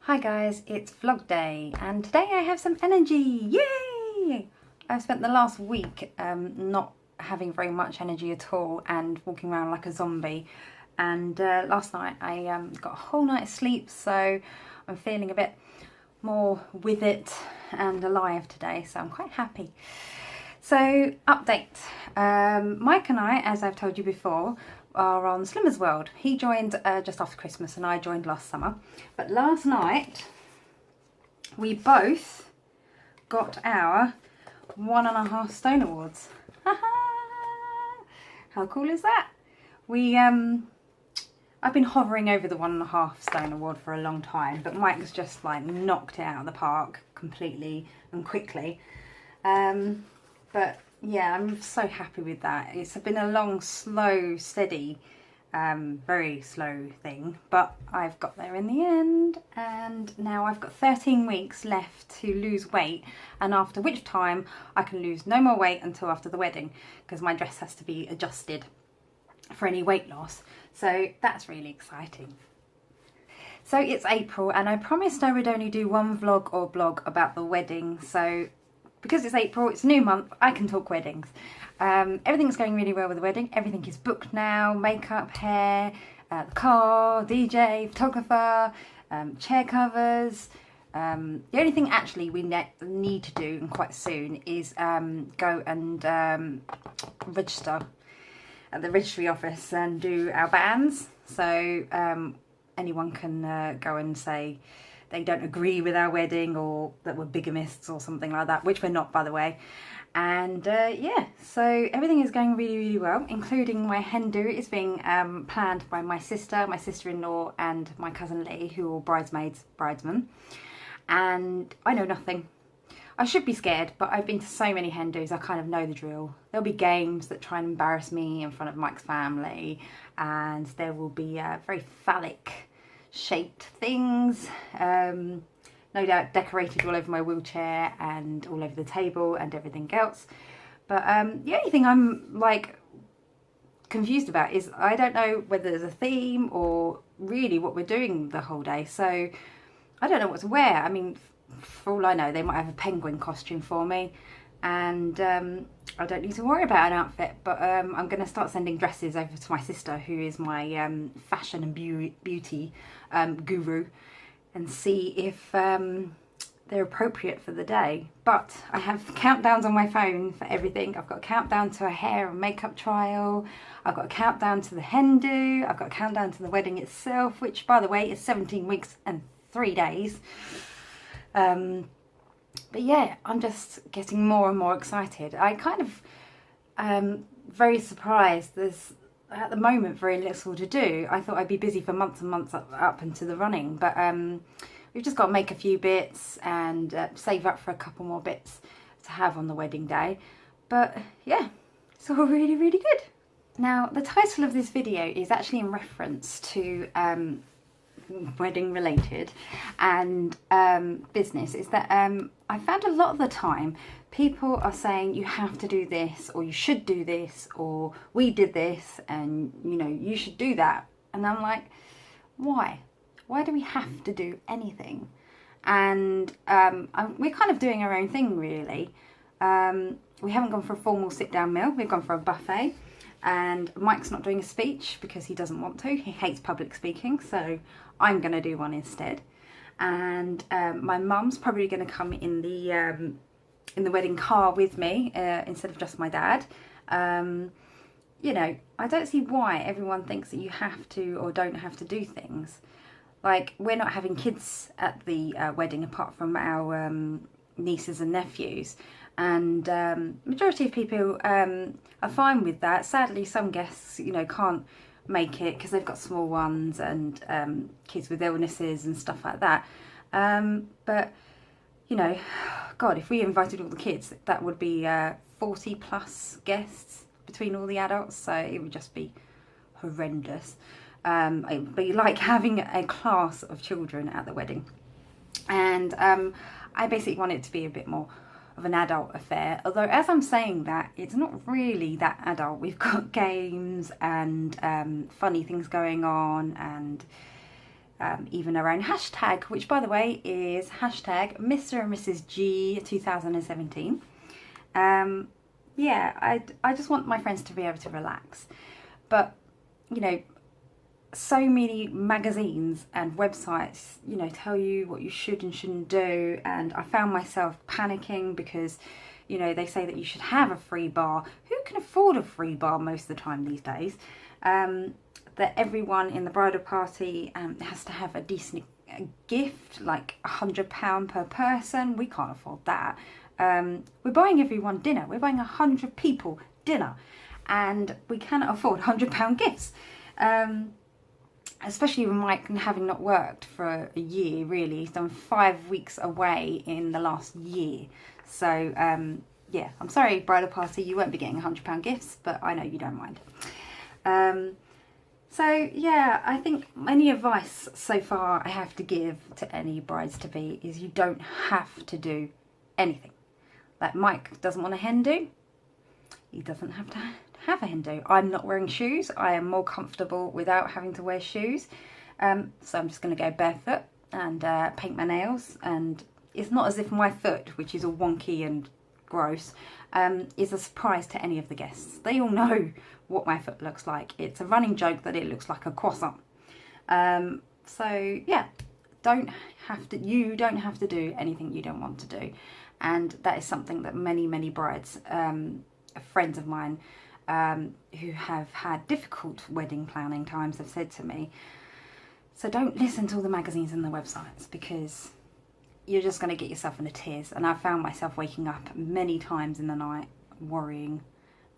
Hi guys, it's vlog day and today I have some energy, yay! I've spent the last week not having very much energy at all and walking around like a zombie, and last night I got a whole night's sleep, so I'm feeling a bit more with it and alive today, so I'm quite happy. So, update. Mike and I, as I've told you before, are on Slimmer's World. He joined just after Christmas and I joined last summer. But last night, we both got our 1.5 stone awards. How cool is that? I've been hovering over the 1.5 stone award for a long time, but Mike's just like knocked it out of the park completely and quickly. But yeah, I'm so happy with that. It's been a long, slow, steady, very slow thing, but I've got there in the end, and now I've got 13 weeks left to lose weight, and after which time I can lose no more weight until after the wedding, because my dress has to be adjusted for any weight loss. So that's really exciting. So it's April, and I promised I would only do one vlog or blog about the wedding, so because it's April, it's a new month, I can talk weddings. Everything's going really well with the wedding. Everything is booked now, makeup, hair, the car, DJ, photographer, chair covers. The only thing actually we need to do, and quite soon, is go and register at the registry office and do our banns. So anyone can go and say they don't agree with our wedding, or that we're bigamists or something like that, which we're not, by the way. And yeah, so everything is going really, really well, including my hen do is being planned by my sister-in-law and my cousin Lee, who are all bridesmen. And I know nothing. I should be scared, but I've been to so many hen dos, I kind of know the drill. There'll be games that try and embarrass me in front of Mike's family, and there will be very phallic shaped things, no doubt decorated all over my wheelchair and all over the table and everything else. But the only thing I'm like confused about is I don't know whether there's a theme or really what we're doing the whole day, so I don't know what to wear. I mean, for all I know, they might have a penguin costume for me, and I don't need to worry about an outfit, but I'm going to start sending dresses over to my sister, who is my fashion and beauty guru, and see if they're appropriate for the day. But I have countdowns on my phone for everything. I've got a countdown to a hair and makeup trial, I've got a countdown to the hen do, I've got a countdown to the wedding itself, which, by the way, is 17 weeks and 3 days. But yeah, I'm just getting more and more excited. I kind of very surprised. There's at the moment very little to do. I thought I'd be busy for months and months up into the running, but we've just got to make a few bits and save up for a couple more bits to have on the wedding day. But yeah, it's all really, really good. Now, the title of this video is actually in reference to wedding related and business. Is that I found a lot of the time people are saying you have to do this, or you should do this, or we did this and you know you should do that, and I'm like, why do we have to do anything? And we're kind of doing our own thing, really. We haven't gone for a formal sit down meal, we've gone for a buffet. And Mike's not doing a speech because he doesn't want to. He hates public speaking, so I'm going to do one instead. And my mum's probably going to come in the wedding car with me instead of just my dad. You know, I don't see why everyone thinks that you have to or don't have to do things. Like, we're not having kids at the wedding apart from our nieces and nephews. And majority of people are fine with that. Sadly, some guests, you know, can't make it because they've got small ones and kids with illnesses and stuff like that. But, you know, God, if we invited all the kids, that would be 40 plus guests between all the adults, so it would just be horrendous. It would be like having a class of children at the wedding. And I basically want it to be a bit more of an adult affair, although as I'm saying that, it's not really that adult. We've got games and funny things going on, and even our own hashtag, which by the way is hashtag Mr. and Mrs. G 2017. Yeah, I just want my friends to be able to relax. But, you know, so many magazines and websites, you know, tell you what you should and shouldn't do. And I found myself panicking because, you know, they say that you should have a free bar. Who can afford a free bar most of the time these days? That everyone in the bridal party has to have a decent gift, like £100 per person. We can't afford that. We're buying everyone dinner. We're buying 100 people dinner, and we cannot afford £100 gifts. Especially with Mike having not worked for a year, really. He's done 5 weeks away in the last year. So, yeah, I'm sorry, bridal party, you won't be getting £100 gifts, but I know you don't mind. So, yeah, I think any advice so far I have to give to any brides-to-be is you don't have to do anything. Like Mike doesn't want a hen do, he doesn't have to have a hen do. I'm not wearing shoes. I am more comfortable without having to wear shoes. So I'm just going to go barefoot and paint my nails. And it's not as if my foot, which is all wonky and gross, is a surprise to any of the guests. They all know what my foot looks like. It's a running joke that it looks like a croissant. So yeah, you don't have to do anything you don't want to do. And that is something that many brides, friends of mine, who have had difficult wedding planning times have said to me. So don't listen to all the magazines and the websites, because you're just going to get yourself into tears. And I found myself waking up many times in the night worrying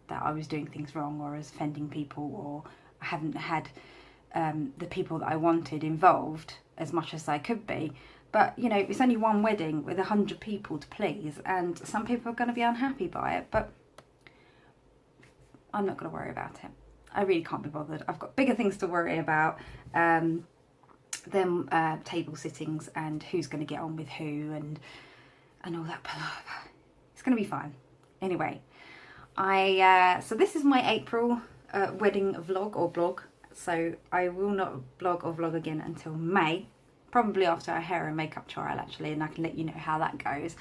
that I was doing things wrong, or I was offending people, or I haven't had the people that I wanted involved as much as I could be. But, you know, it's only one wedding with 100 people to please, and some people are going to be unhappy by it, but I'm not going to worry about it. I really can't be bothered. I've got bigger things to worry about than table sittings and who's going to get on with who and all that palaver. It's going to be fine. Anyway, so this is my April wedding vlog or blog. So I will not blog or vlog again until May. Probably after our hair and makeup trial, actually, and I can let you know how that goes.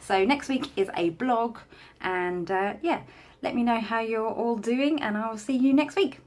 So next week is a blog, and yeah, let me know how you're all doing, and I'll see you next week.